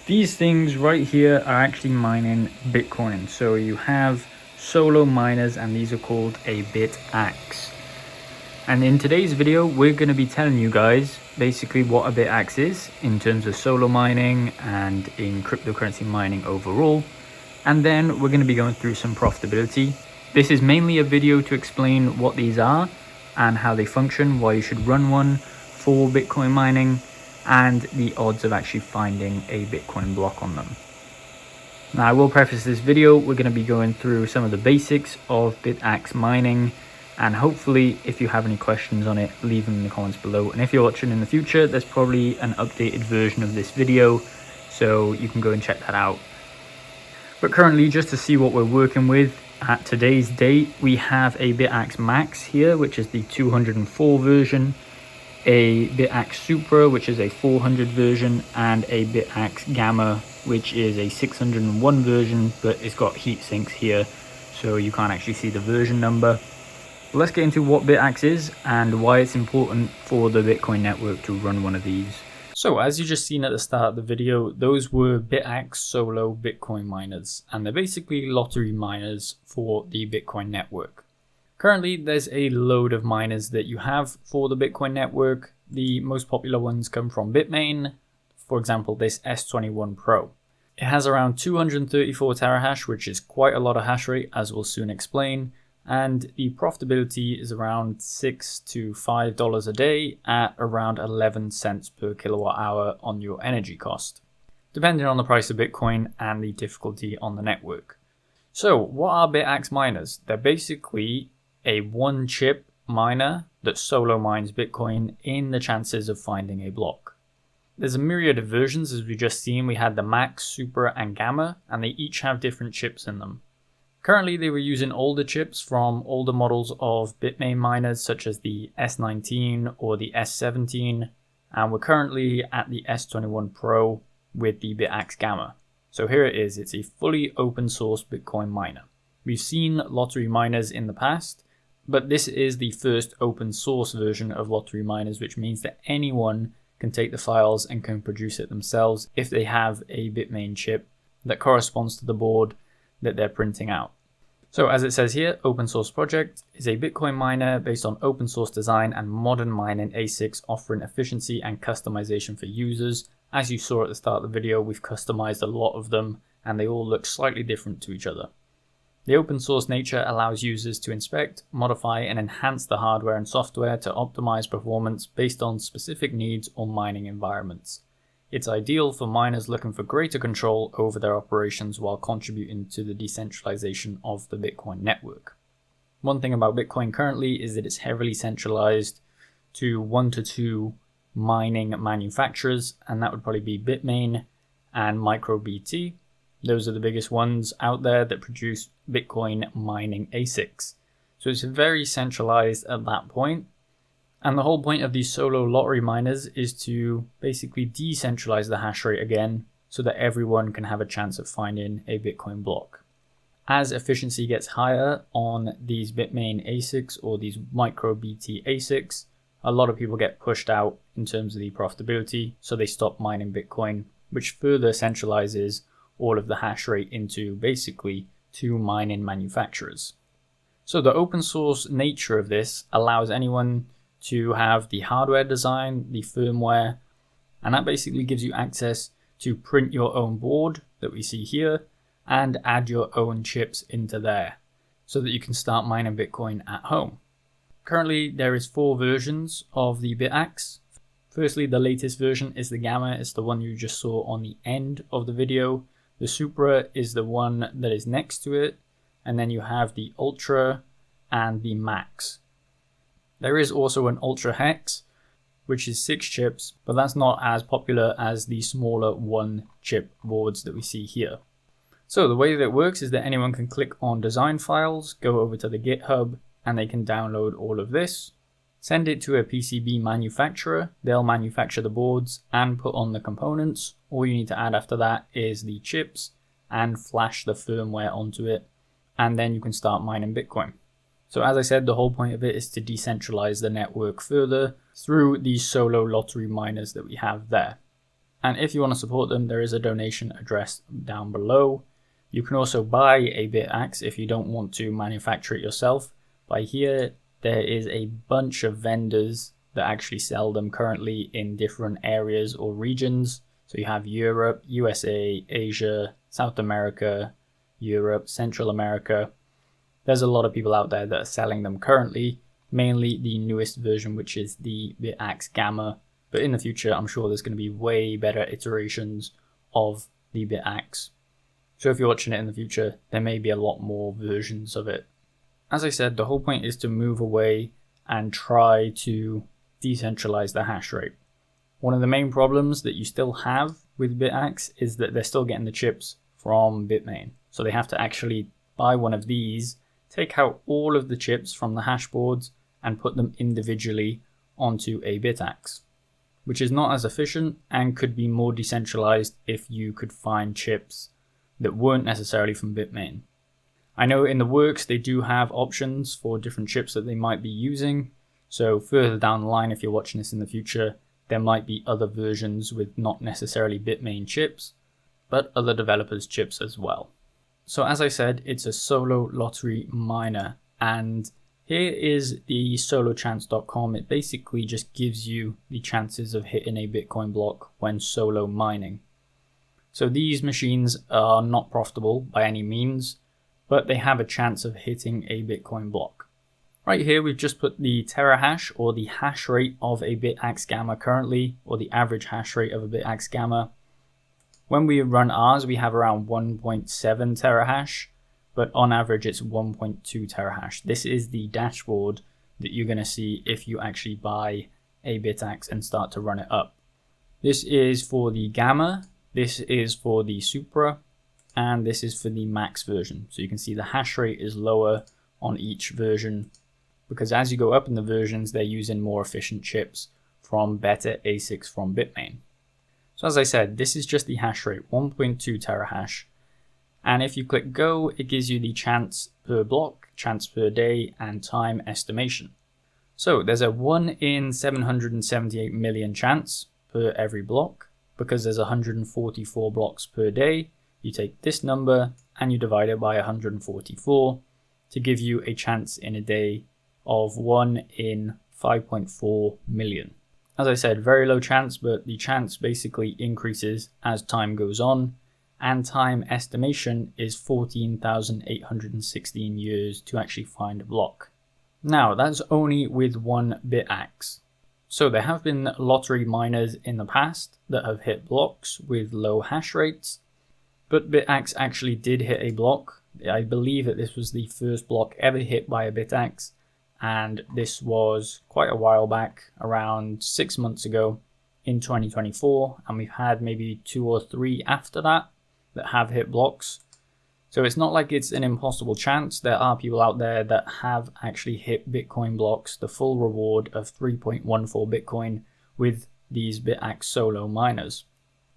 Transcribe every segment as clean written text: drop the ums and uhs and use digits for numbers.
These things right here are actually mining Bitcoin. So you have solo miners, and these are called a Bitaxe. And in today's video, we're going to be telling you guys basically what a Bitaxe is in terms of solo mining and in cryptocurrency mining overall. And then we're going to be going through some profitability. This is mainly a video to explain what these are and how they function, why you should run one for Bitcoin mining, and the odds of actually finding a Bitcoin block on them. Now, I will preface this video, we're going to be going through some of the basics of Bitaxe mining, and hopefully if you have any questions on it, leave them in the comments below. And if you're watching in the future, there's probably an updated version of this video, so you can go and check that out. But currently, just to see what we're working with, at today's date, we have a Bitaxe Max here, which is the 204 version, a Bitaxe Supra, which is a 400 version, and a Bitaxe Gamma, which is a 601 version, but it's got heat sinks here, so you can't actually see the version number. Let's get into what Bitaxe is and why it's important for the Bitcoin network to run one of these. So as you just seen at the start of the video, those were Bitaxe solo Bitcoin miners, and they're basically lottery miners for the Bitcoin network. Currently, there's a load of miners that you have for the Bitcoin network. The most popular ones come from Bitmain, for example, this S21 Pro. It has around 234 terahash, which is quite a lot of hash rate, as we'll soon explain. And the profitability is around $6 to $5 a day at around 11 cents per kilowatt hour on your energy cost, depending on the price of Bitcoin and the difficulty on the network. So what are Bitaxe miners? They're basically a one chip miner that solo mines Bitcoin in the chances of finding a block. There's a myriad of versions, as we just seen. We had the Max, Supra and Gamma, and they each have different chips in them. Currently, they were using older chips from older models of Bitmain miners, such as the S19 or the S17, and we're currently at the S21 Pro with the Bitaxe Gamma. So here it is, it's a fully open source Bitcoin miner. We've seen lottery miners in the past, but this is the first open source version of lottery miners, which means that anyone can take the files and can produce it themselves if they have a Bitmain chip that corresponds to the board that they're printing out. So as it says here, open source project is a Bitcoin miner based on open source design and modern mining ASICs offering efficiency and customization for users. As you saw at the start of the video, we've customized a lot of them and they all look slightly different to each other. The open source nature allows users to inspect, modify and enhance the hardware and software to optimize performance based on specific needs or mining environments. It's ideal for miners looking for greater control over their operations while contributing to the decentralization of the Bitcoin network. One thing about Bitcoin currently is that it's heavily centralized to 1 to 2 mining manufacturers, and that would probably be Bitmain and MicroBT. Those are the biggest ones out there that produce Bitcoin mining ASICs. So it's very centralized at that point. And the whole point of these solo lottery miners is to basically decentralize the hash rate again so that everyone can have a chance of finding a Bitcoin block. As efficiency gets higher on these Bitmain ASICs or these MicroBT ASICs, a lot of people get pushed out in terms of the profitability, so they stop mining Bitcoin, which further centralizes all of the hash rate into basically 2 mining manufacturers. So the open source nature of this allows anyone to have the hardware design, the firmware, and that basically gives you access to print your own board that we see here and add your own chips into there so that you can start mining Bitcoin at home. Currently, there is 4 versions of the Bitaxe. Firstly, the latest version is the Gamma. It's the one you just saw on the end of the video. The Supra is the one that is next to it. And then you have the Ultra and the Max. There is also an Ultra Hex, which is 6 chips, but that's not as popular as the smaller 1 chip boards that we see here. So the way that it works is that anyone can click on design files, go over to the GitHub, and they can download all of this, send it to a PCB manufacturer. They'll manufacture the boards and put on the components. All you need to add after that is the chips and flash the firmware onto it, and then you can start mining Bitcoin. So as I said, the whole point of it is to decentralize the network further through these solo lottery miners that we have there. And if you want to support them, there is a donation address down below. You can also buy a Bitaxe if you don't want to manufacture it yourself. By here, there is a bunch of vendors that actually sell them currently in different areas or regions. So you have Europe, USA, Asia, South America, Europe, Central America. There's a lot of people out there that are selling them currently, mainly the newest version, which is the Bitaxe Gamma. But in the future, I'm sure there's going to be way better iterations of the Bitaxe. So if you're watching it in the future, there may be a lot more versions of it. As I said, the whole point is to move away and try to decentralize the hash rate. One of the main problems that you still have with Bitaxe is that they're still getting the chips from Bitmain. So they have to actually buy one of these, take out all of the chips from the hash boards and put them individually onto a Bitaxe, which is not as efficient and could be more decentralized if you could find chips that weren't necessarily from Bitmain. I know in the works they do have options for different chips that they might be using, so further down the line, if you're watching this in the future, there might be other versions with not necessarily Bitmain chips, but other developers' chips as well. So as I said, it's a solo lottery miner, and here is the solochance.com. It basically just gives you the chances of hitting a Bitcoin block when solo mining. So these machines are not profitable by any means, but they have a chance of hitting a Bitcoin block. Right here, we've just put the terahash, or the hash rate of a Bitaxe Gamma currently, or the average hash rate of a Bitaxe Gamma. When we run ours, we have around 1.7 terahash, but on average it's 1.2 terahash. This is the dashboard that you're going to see if you actually buy a Bitaxe and start to run it up. This is for the Gamma, this is for the Supra, and this is for the max version. So you can see the hash rate is lower on each version, because as you go up in the versions, they're using more efficient chips from better ASICs from Bitmain. So as I said, this is just the hash rate, 1.2 terahash. And if you click go, it gives you the chance per block, chance per day, and time estimation. So there's a 1 in 778 million chance per every block. Because there's 144 blocks per day, you take this number and you divide it by 144 to give you a chance in a day of 1 in 5.4 million. As I said, very low chance, but the chance basically increases as time goes on, and time estimation is 14,816 years to actually find a block. Now, that's only with one Bitaxe. So there have been lottery miners in the past that have hit blocks with low hash rates, but Bitaxe actually did hit a block. I believe that this was the first block ever hit by a Bitaxe, and this was quite a while back, around 6 months ago in 2024, and we've had maybe 2 or 3 after that have hit blocks. So it's not like it's an impossible chance. There are people out there that have actually hit Bitcoin blocks, the full reward of 3.14 Bitcoin with these Bitaxe solo miners.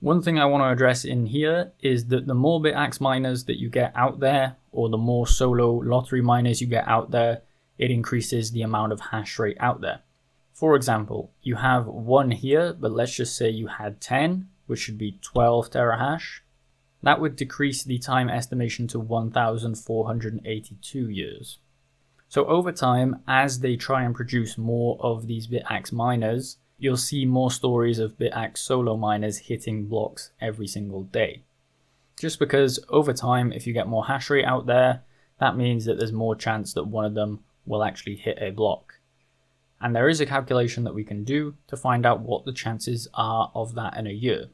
One thing I want to address in here is that the more Bitaxe miners that you get out there, or the more solo lottery miners you get out there, it increases the amount of hash rate out there. For example, you have 1 here, but let's just say you had 10, which should be 12 terahash. That would decrease the time estimation to 1,482 years. So over time, as they try and produce more of these Bitaxe miners, you'll see more stories of Bitaxe solo miners hitting blocks every single day. Just because over time, if you get more hash rate out there, that means that there's more chance that one of them will actually hit a block. And there is a calculation that we can do to find out what the chances are of that in a year.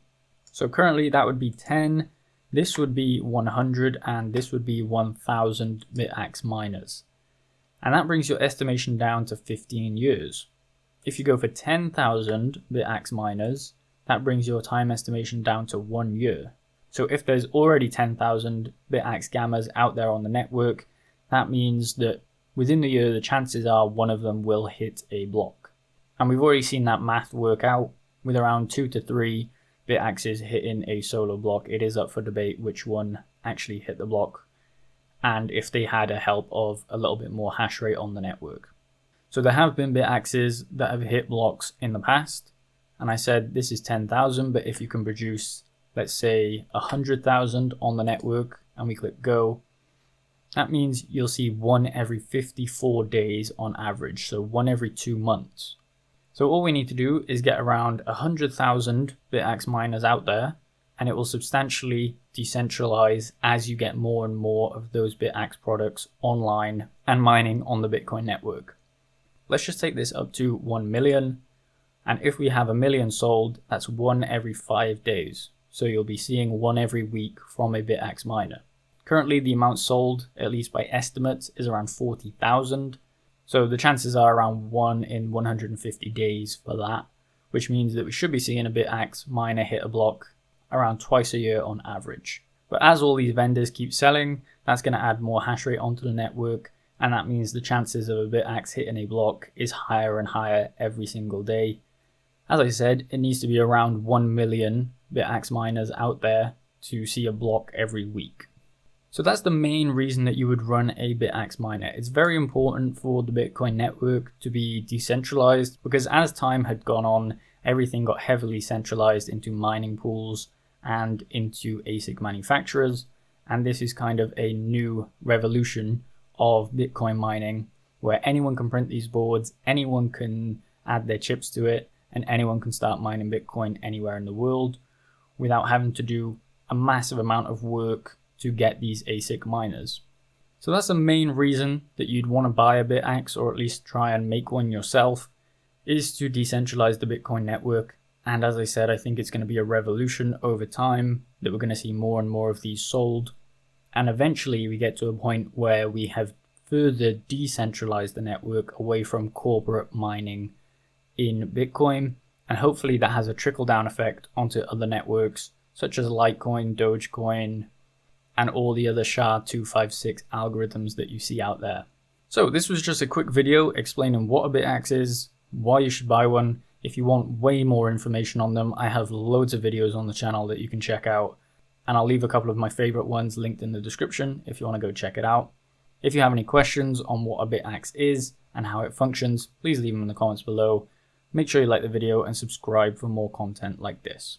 So currently that would be 10, this would be 100, and this would be 1,000 Bitaxe miners. And that brings your estimation down to 15 years. If you go for 10,000 Bitaxe miners, that brings your time estimation down to 1 year. So if there's already 10,000 Bitaxe Gammas out there on the network, that means that within the year, the chances are one of them will hit a block. And we've already seen that math work out with around 2 to 3 Bitaxes hitting a solo block. It is up for debate which one actually hit the block, and if they had a help of a little bit more hash rate on the network. So there have been Bitaxes that have hit blocks in the past, and I said this is 10,000, but if you can produce, let's say 100,000 on the network, and we click go, that means you'll see one every 54 days on average, so one every 2 months. So all we need to do is get around 100,000 Bitaxe miners out there, and it will substantially decentralize as you get more and more of those Bitaxe products online and mining on the Bitcoin network. Let's just take this up to 1 million. And if we have 1 million sold, that's one every 5 days. So you'll be seeing one every week from a Bitaxe miner. Currently, the amount sold, at least by estimates, is around 40,000. So the chances are around 1 in 150 days for that, which means that we should be seeing a Bitaxe miner hit a block around twice a year on average. But as all these vendors keep selling, that's going to add more hash rate onto the network, and that means the chances of a Bitaxe hitting a block is higher and higher every single day. As I said, it needs to be around 1 million Bitaxe miners out there to see a block every week. So that's the main reason that you would run a Bitaxe miner. It's very important for the Bitcoin network to be decentralized, because as time had gone on, everything got heavily centralized into mining pools and into ASIC manufacturers. And this is kind of a new revolution of Bitcoin mining, where anyone can print these boards, anyone can add their chips to it, and anyone can start mining Bitcoin anywhere in the world without having to do a massive amount of work to get these ASIC miners. So that's the main reason that you'd want to buy a Bitaxe, or at least try and make one yourself, is to decentralize the Bitcoin network. And as I said, I think it's going to be a revolution over time, that we're going to see more and more of these sold. And eventually we get to a point where we have further decentralized the network away from corporate mining in Bitcoin. And hopefully that has a trickle down effect onto other networks such as Litecoin, Dogecoin, and all the other SHA-256 algorithms that you see out there. So this was just a quick video explaining what a Bitaxe is, why you should buy one. If you want way more information on them, I have loads of videos on the channel that you can check out, and I'll leave a couple of my favorite ones linked in the description if you want to go check it out. If you have any questions on what a Bitaxe is and how it functions, please leave them in the comments below. Make sure you like the video and subscribe for more content like this.